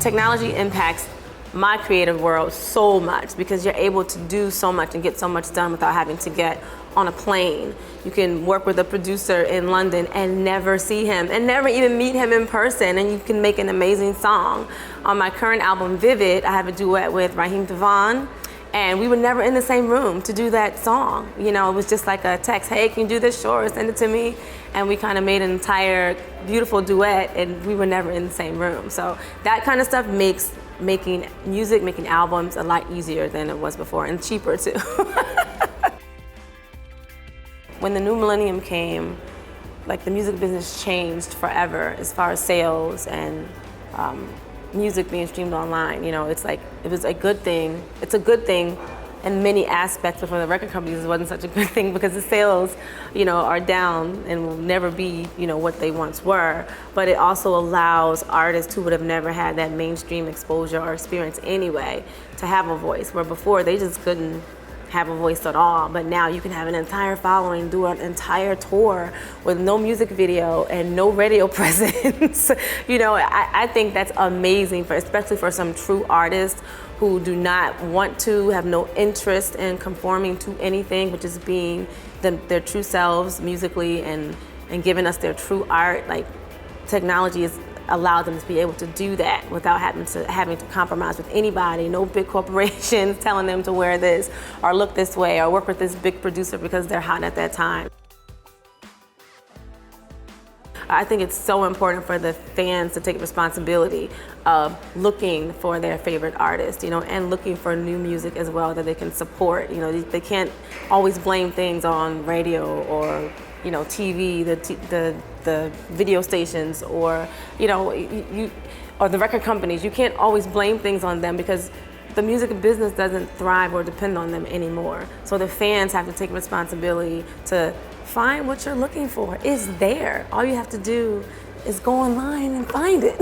technology impacts my creative world so much because you're able to do so much and get so much done without having to get on a plane. You can work with a producer in London and never see him and never even meet him in person, and you can make an amazing song. On my current album, Vivid, I have a duet with Raheem Devon, and we were never in the same room to do that song. You know, it was just like a text, hey, can you do this? Sure, send it to me. And we kind of made an entire beautiful duet, and we were never in the same room. So that kind of stuff makes making music, making albums a lot easier than it was before, and cheaper too. When the new millennium came, like the music business changed forever as far as sales and music being streamed online. You know, it's like, it was a good thing. It's a good thing in many aspects, but for the record companies, it wasn't such a good thing because the sales, you know, are down and will never be, you know, what they once were. But it also allows artists who would have never had that mainstream exposure or experience anyway to have a voice, where before they just couldn't have a voice at all. But now you can have an entire following, do an entire tour with no music video and no radio presence. You know, I think that's amazing, for especially for some true artists who do not want to, have no interest in conforming to anything, but just being their true selves musically and giving us their true art. Like, technology has allowed them to be able to do that without having to compromise with anybody. No big corporations telling them to wear this or look this way or work with this big producer because they're hot at that time. I think it's so important for the fans to take responsibility of looking for their favorite artist, you know, and looking for new music as well that they can support. You know, they can't always blame things on radio or, you know, TV, the video stations, or, you know, or the record companies. You can't always blame things on them because the music business doesn't thrive or depend on them anymore. So the fans have to take responsibility to find what you're looking for. It's there. All you have to do is go online and find it.